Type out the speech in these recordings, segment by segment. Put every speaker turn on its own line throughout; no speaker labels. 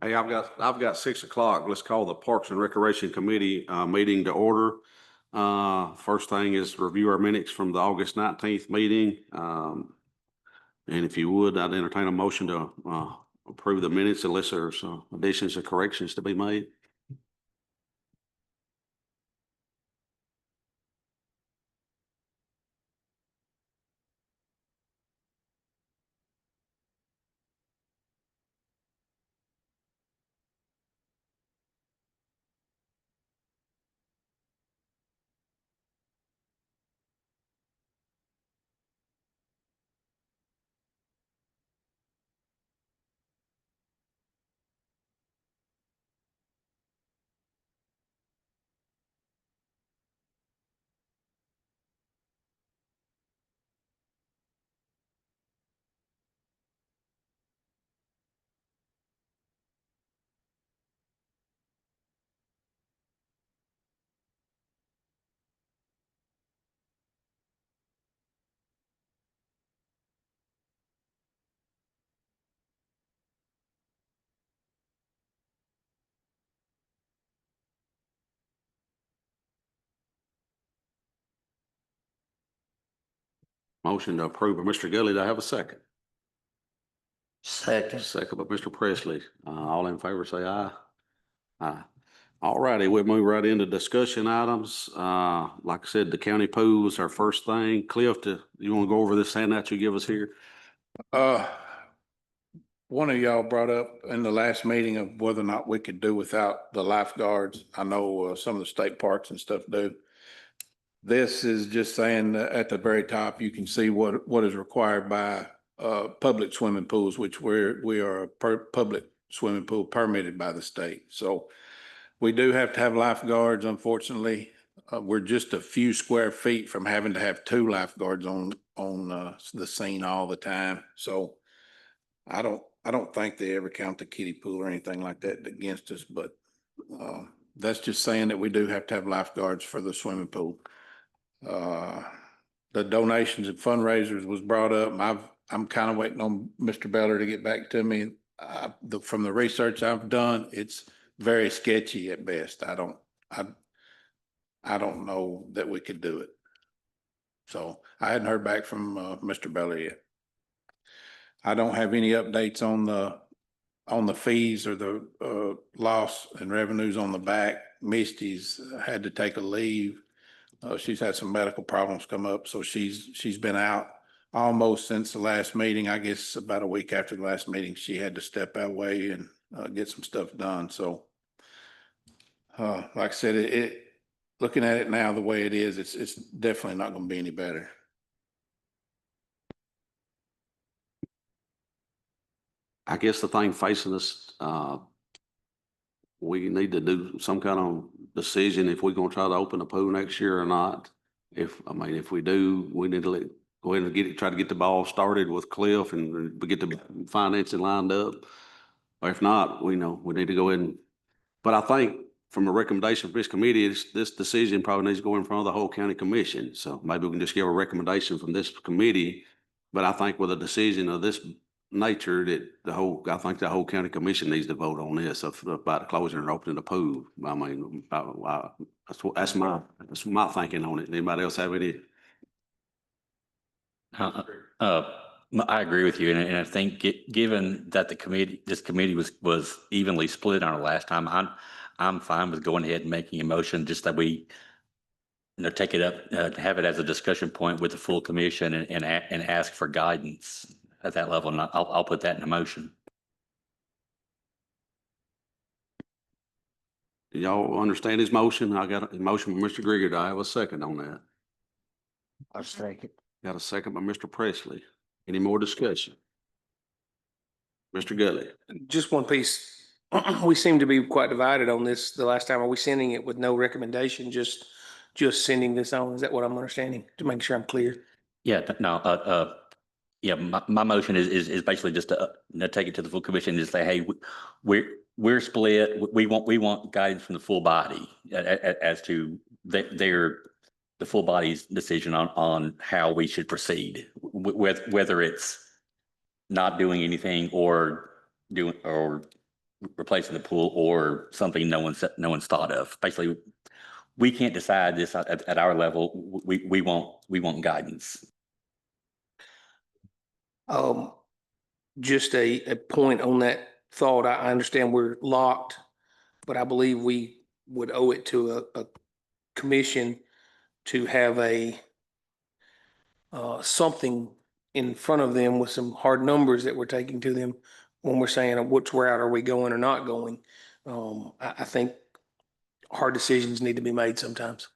Hey, I've got 6 o'clock. Let's call the Parks and Recreation Committee, meeting to order. First thing is review our minutes from the August 19th meeting. And if you would, I'd entertain a motion to, approve the minutes unless there's additions or corrections to be made. Motion to approve by Mr. Gully. Do I have a second?
Second.
Second by Mr. Presley. All in favor, say aye. Aye. All righty, we'll move right into discussion items. Like I said, the county pool is our first thing. Cliff, you want to go over this handout you give us here?
One of y'all brought up in the last meeting of whether or not we could do without the lifeguards. I know some of the state parks and stuff do. This is just saying that at the very top, you can see what is required by public swimming pools, which we are a public swimming pool permitted by the state. So we do have to have lifeguards. Unfortunately, we're just a few square feet from having to have 2 lifeguards on the scene all the time. So I don't think they ever count the kiddie pool or anything like that against us, but that's just saying that we do have to have lifeguards for the swimming pool. The donations and fundraisers was brought up. I'm kind of waiting on Mr. Beller to get back to me. From the research I've done, it's very sketchy at best. I don't know that we could do it. So I hadn't heard back from Mr. Beller yet. I don't have any updates on the fees or the loss and revenues on the back. Misty's had to take a leave. She's had some medical problems come up, so she's been out almost since the last meeting. I guess about a week after the last meeting, she had to step away and get some stuff done. So, like I said, looking at it now the way it is, it's definitely not going to be any better.
I guess the thing facing us, we need to do some kind of decision if we're gonna try to open the pool next year or not. If we do, we need to go ahead and try to get the ball started with Cliff and get the financing lined up. Or if not, we need to go ahead but I think from a recommendation for this committee, this decision probably needs to go in front of the whole county commission. So maybe we can just give a recommendation from this committee. But I think with a decision of this nature I think the whole county commission needs to vote on this about closing and opening the pool. I mean, that's my thinking on it. Anybody else have any?
I agree with you, and I think given that this committee was evenly split on our last time, I'm fine with going ahead and making a motion just that we take it up, have it as a discussion point with the full commission and ask for guidance at that level, and I'll put that in a motion.
Do y'all understand his motion? I got a motion from Mr. Grigger. Do I have a second on that?
I'll second.
Got a second by Mr. Presley. Any more discussion? Mr. Gully.
Just one piece. We seem to be quite divided on this the last time. Are we sending it with no recommendation, just sending this on? Is that what I'm understanding? To make sure I'm clear.
Yeah, no, yeah, my motion is basically just to take it to the full commission and just say, hey, we're split. We want guidance from the full body as to the full body's decision on how we should proceed, whether it's not doing anything or replacing the pool or something no one's thought of. Basically, we can't decide this at our level. We want guidance.
Just a point on that thought. I understand we're locked, but I believe we would owe it to a commission to have something in front of them with some hard numbers that we're taking to them when we're saying which route are we going or not going. I think hard decisions need to be made sometimes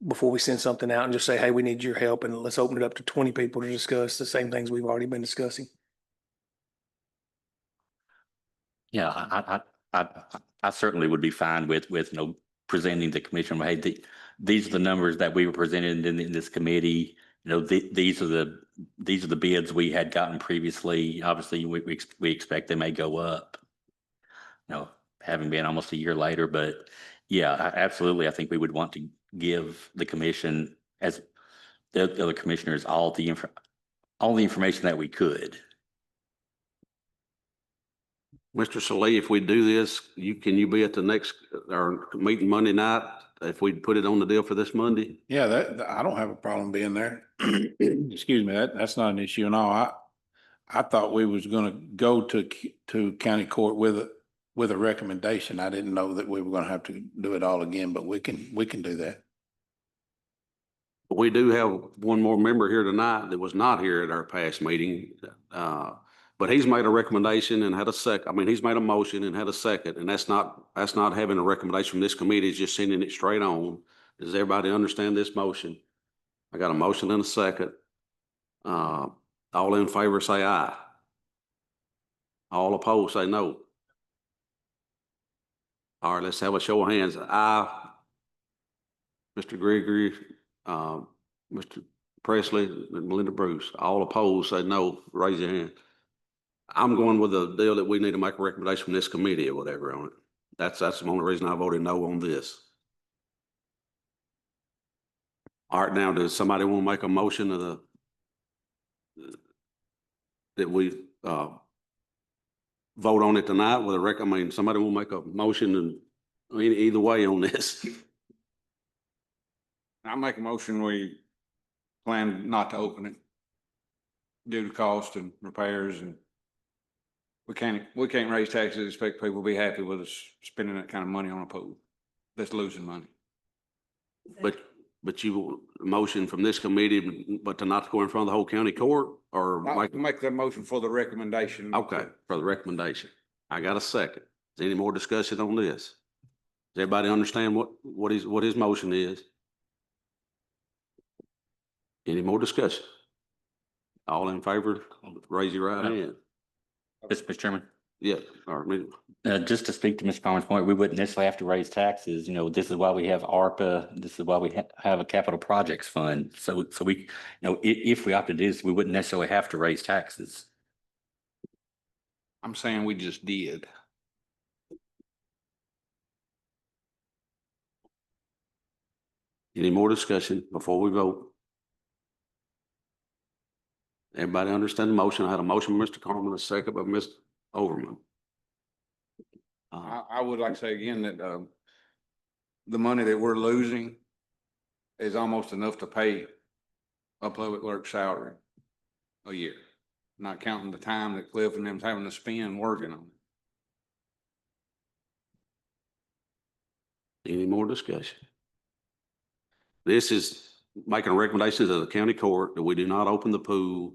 before we send something out and just say, hey, we need your help, and let's open it up to 20 people to discuss the same things we've already been discussing.
Yeah, I certainly would be fine with, presenting the commission, hey, these are the numbers that we were presented in this committee. These are the bids we had gotten previously. Obviously, we expect they may go up, having been almost a year later, but yeah, absolutely. I think we would want to give the commission, as the other commissioners, all the information that we could.
Mr. Saleh, if we do this, can you be at the next, our meeting Monday night? If we put it on the deal for this Monday?
Yeah, I don't have a problem being there. Excuse me, that's not an issue and all. I thought we was gonna go to county court with a recommendation. I didn't know that we were gonna have to do it all again, but we can do that.
We do have one more member here tonight that was not here at our past meeting. But he's made a recommendation and had a he's made a motion and had a second, and that's not having a recommendation from this committee, it's just sending it straight on. Does everybody understand this motion? I got a motion and a second. All in favor say aye. All opposed say no. All right, let's have a show of hands. Aye. Mr. Gregory, Mr. Presley, and Melinda Bruce. All opposed say no. Raise your hand. I'm going with the deal that we need to make a recommendation from this committee or whatever on it. That's the only reason I voted no on this. All right, now, does somebody want to make a motion that we vote on it tonight with a somebody will make a motion and either way on this.
I make a motion, we plan not to open it due to cost and repairs, and we can't raise taxes, expect people to be happy with us spending that kind of money on a pool that's losing money.
But you motion from this committee, but to not go in front of the whole county court or
Make that motion for the recommendation.
okay, for the recommendation. I got a second. Is there any more discussion on this? Does everybody understand what his motion is? Any more discussion? All in favor, raise your right hand.
Mr. Chairman.
Yeah, all right.
Just to speak to Mr. Palmer's point, we wouldn't necessarily have to raise taxes. This is why we have ARPA. This is why we have a capital projects fund. So we, if we opted this, we wouldn't necessarily have to raise taxes.
I'm saying we just did.
Any more discussion before we vote? Everybody understand the motion? I had a motion by Mr. Carmen, a second by Mr. Overman.
I would like to say again that the money that we're losing is almost enough to pay a public works salary a year, not counting the time that Cliff and them's having to spend working on it.
Any more discussion? This is making a recommendation to the county court that we do not open the pool.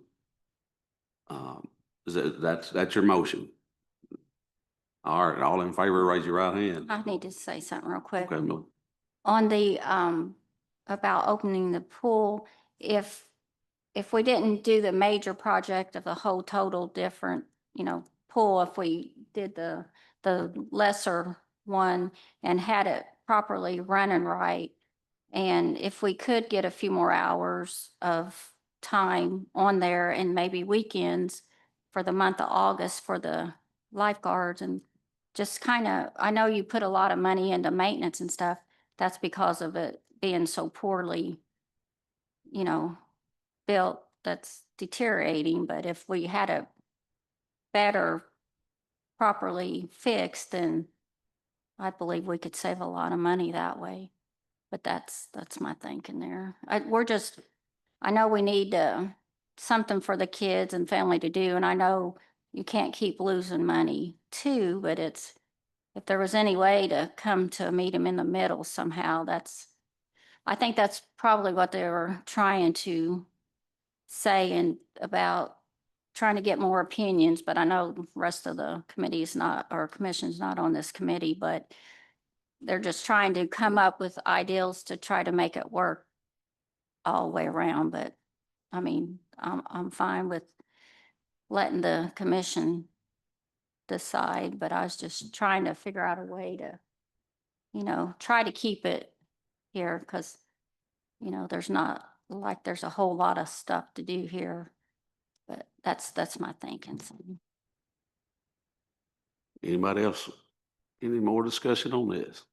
That's your motion. All right, all in favor, raise your right hand.
I need to say something real quick.
Okay, no.
On the, about opening the pool, if we didn't do the major project of the whole total different, pool, if we did the lesser one and had it properly running right, and if we could get a few more hours of time on there and maybe weekends for the month of August for the lifeguards, and just I know you put a lot of money into maintenance and stuff. That's because of it being so poorly, built, that's deteriorating. But if we had a better properly fixed, then I believe we could save a lot of money that way. But that's my thinking there. I know we need something for the kids and family to do, and I know you can't keep losing money too, but if there was any way to come to meet them in the middle somehow, I think that's probably what they were trying to say and about trying to get more opinions, but I know the rest of the committee is not, or commission's not on this committee, but they're just trying to come up with ideals to try to make it work all the way around. But I mean, I'm fine with letting the commission decide, but I was just trying to figure out a way to, try to keep it here, because, there's not like there's a whole lot of stuff to do here. But that's my thinking. So,
Anybody else? Any more discussion on this?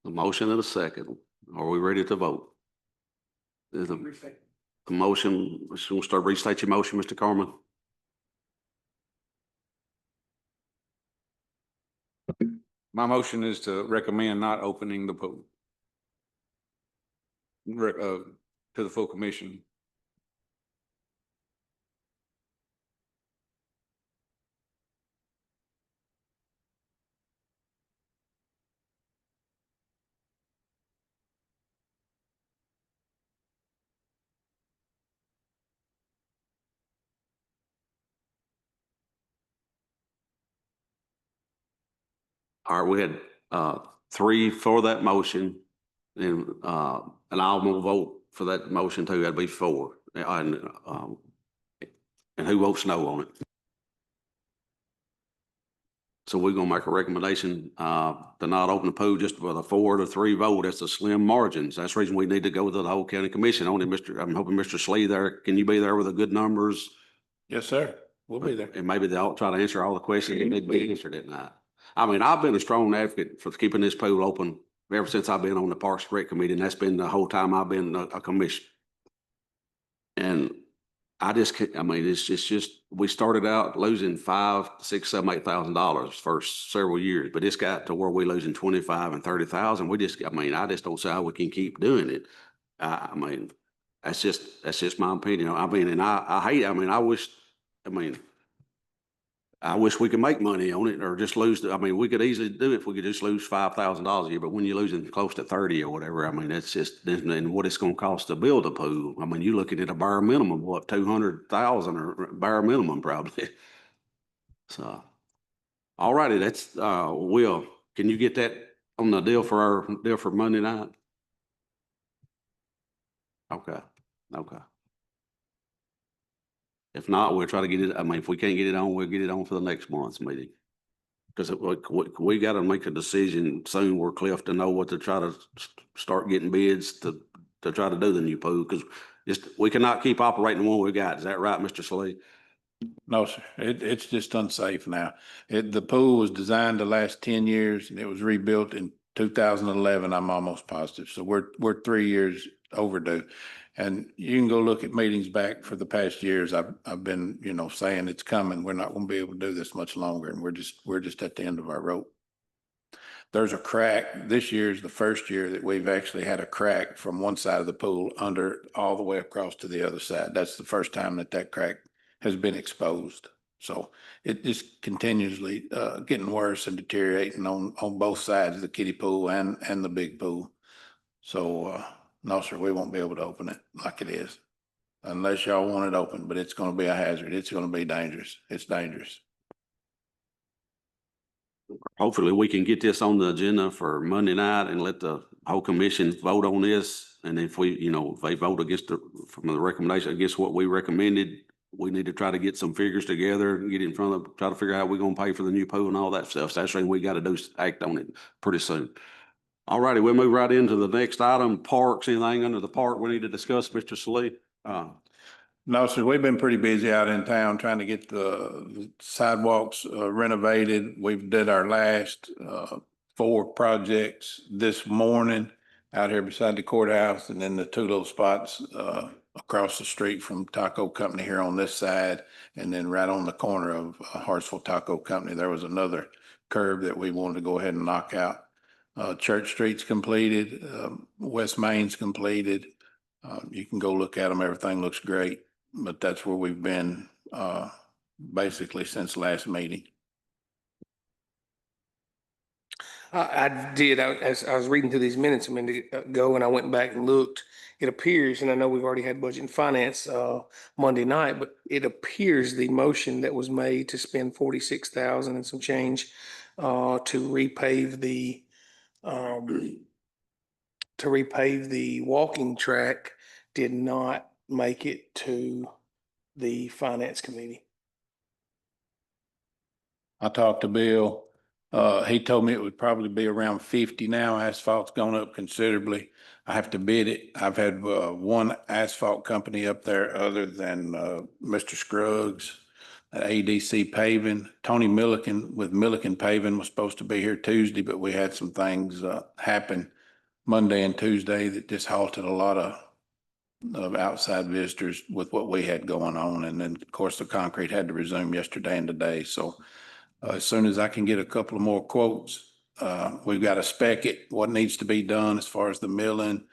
The motion and a second. Are we ready to vote? There's a motion. We'll start, restate your motion, Mr. Carmen.
My motion is to recommend not opening the pool. To the full commission.
All right, we had three for that motion, and I'll move vote for that motion too. That'd be four. And who votes no on it? So we're gonna make a recommendation to not open the pool just with a 4-3 vote. That's a slim margins. That's the reason we need to go to the whole county commission on it. I'm hoping Mr. Slee there. Can you be there with the good numbers?
Yes, sir. We'll be there.
And maybe they'll try to answer all the questions that need to be answered at night. I mean, I've been a strong advocate for keeping this pool open ever since I've been on the Parks and Rec Committee, and that's been the whole time I've been a commissioner. And I just can't, I mean, it's just, we started out losing $5,000, $6,000, $7,000, $8,000 for several years, but it's got to where we're losing 25 and 30,000. I just don't see how we can keep doing it. I mean, that's just my opinion. I mean, and I wish we could make money on it or just lose. I mean, we could easily do it if we could just lose $5,000 a year, but when you're losing close to 30 or whatever, I mean, that's just, and what it's going to cost to build a pool. I mean, you're looking at a bare minimum, what, 200,000 or bare minimum probably. So, all righty, that's, Will, can you get that on the deal for Monday night? Okay. If not, we'll try to get it. I mean, if we can't get it on, we'll get it on for the next month's meeting. Because we got to make a decision soon where Cliff to know what to try to start getting bids to try to do the new pool. Because we cannot keep operating the one we got. Is that right, Mr. Slee?
No, sir. It's just unsafe now. The pool was designed to last 10 years and it was rebuilt in 2011. I'm almost positive. So we're 3 years overdue. And you can go look at meetings back for the past years. I've been, saying it's coming. We're not going to be able to do this much longer. And we're just at the end of our rope. There's a crack. This year is the first year that we've actually had a crack from one side of the pool under all the way across to the other side. That's the first time that crack has been exposed. So it just continuously getting worse and deteriorating on both sides of the kiddie pool and the big pool. So, no, sir, we won't be able to open it like it is unless y'all want it open, but it's going to be a hazard. It's going to be dangerous. It's dangerous.
Hopefully we can get this on the agenda for Monday night and let the whole commission vote on this. And if if they vote from the recommendation against what we recommended, we need to try to get some figures together and get in front of, try to figure out how we're going to pay for the new pool and all that stuff. So that's what we got to do, act on it pretty soon. All righty, we'll move right into the next item, parks. Anything under the park we need to discuss, Mr. Slee?
No, sir, we've been pretty busy out in town trying to get the sidewalks renovated. We've did our last 4 projects this morning out here beside the courthouse, and then the 2 little spots across the street from Taco Company here on this side. And then right on the corner of Hartsville Taco Company, there was another curb that we wanted to go ahead and knock out. Church Street's completed, West Main's completed. You can go look at them. Everything looks great, but that's where we've been, basically since last meeting.
I did, as I was reading through these minutes a minute ago and I went back and looked, it appears, and I know we've already had budget and finance Monday night, but it appears the motion that was made to spend 46,000 and some change to repave um, the walking track did not make it to the finance committee.
I talked to Bill. He told me it would probably be around 50 now. Asphalt's gone up considerably. I have to bid it. I've had, one asphalt company up there other than, Mr. Scruggs at ADC Paving. Tony Milliken with Milliken Paving was supposed to be here Tuesday, but we had some things, happen Monday and Tuesday that just halted a lot of outside visitors with what we had going on. And then, of course, the concrete had to resume yesterday and today. So, as soon as I can get a couple of more quotes, we've got to spec it, what needs to be done as far as the milling,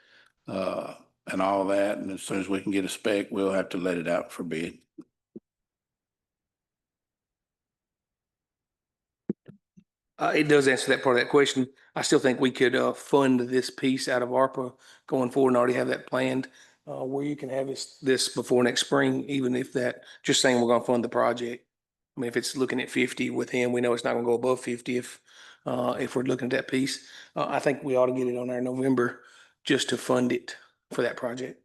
and all that. And as soon as we can get a spec, we'll have to let it out for bid.
It does answer that part of that question. I still think we could fund this piece out of ARPA going forward and already have that planned. Where you can have this before next spring, even if that, just saying we're gonna fund the project. I mean, if it's looking at 50 with him, we know it's not gonna go above 50 if we're looking at that piece. I think we ought to get it on our November just to fund it for that project.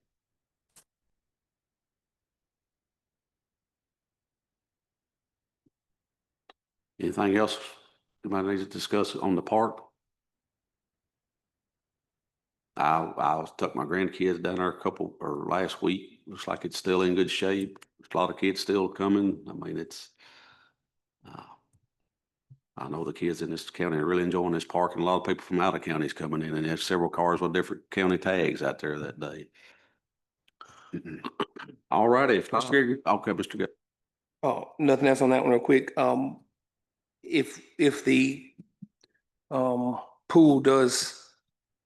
Anything else anybody needs to discuss on the park? I took my grandkids down there last week. Looks like it's still in good shape. There's a lot of kids still coming. I mean, I know the kids in this county are really enjoying this park, and a lot of people from out of counties coming in, and there's several cars with different county tags out there that day. All righty.
Mr. Gregory?
Okay, Mr. Good.
Oh, nothing else on that one real quick. If the pool does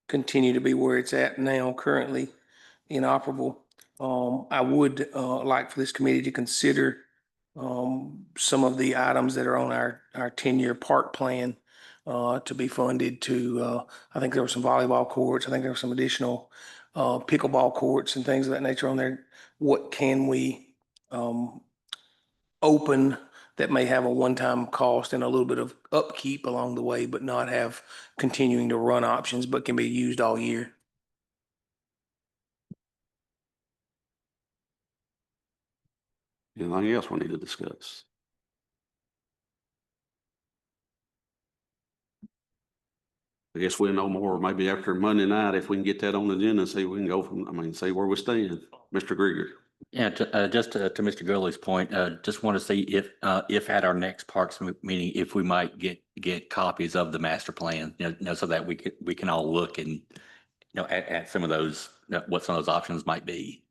continue to be where it's at now, currently inoperable, I would like for this committee to consider some of the items that are on our 10-year park plan to be funded to, I think there were some volleyball courts. I think there were some additional pickleball courts and things of that nature on there. What can we open that may have a one-time cost and a little bit of upkeep along the way, but not have continuing to run options, but can be used all year?
Anything else we need to discuss? I guess we'll know more maybe after Monday night if we can get that on the agenda and see if we can go see where we stand. Mr. Grieger.
Yeah, just to Mr. Gurley's point, just want to see if at our next parks meeting, if we might get copies of the master plan, so that we can all look and, at some of those, what some of those options might be.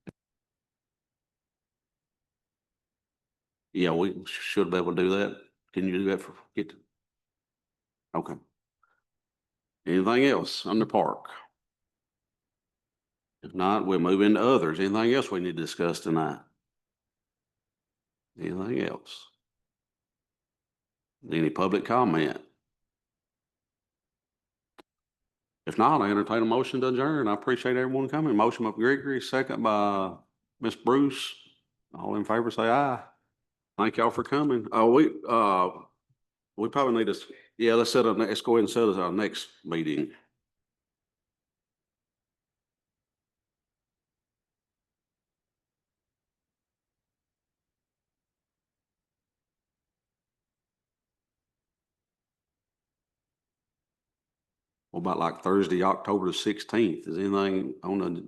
Yeah, we should be able to do that. Can you do that okay. Anything else on the park? If not, we'll move into others. Anything else we need to discuss tonight? Anything else? Any public comment? If not, I entertain a motion to adjourn. I appreciate everyone coming. Motion by Gregory, second by Ms. Bruce. All in favor, say aye. Thank y'all for coming. We probably need to, let's go ahead and set our next meeting. What about like Thursday, October the 16th? Is anything on the?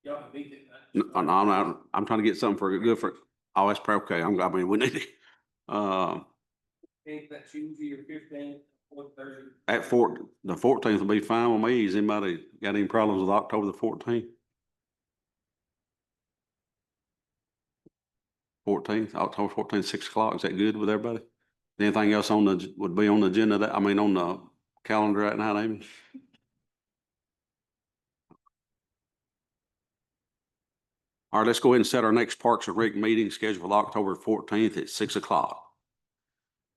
Y'all can beat it.
No, I'm trying to get something oh, that's probably okay. We need to,
That Tuesday or 15th or Thursday.
the 14th will be fine with me. Has anybody got any problems with October the 14th? October 14th, 6 o'clock. Is that good with everybody? Anything else on the, would be on the agenda that, I mean, on the calendar right now, Amy? All right, let's go ahead and set our next Parks and Rec meeting scheduled for October 14th at 6 o'clock.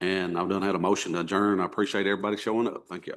And I've done had a motion to adjourn. I appreciate everybody showing up. Thank you.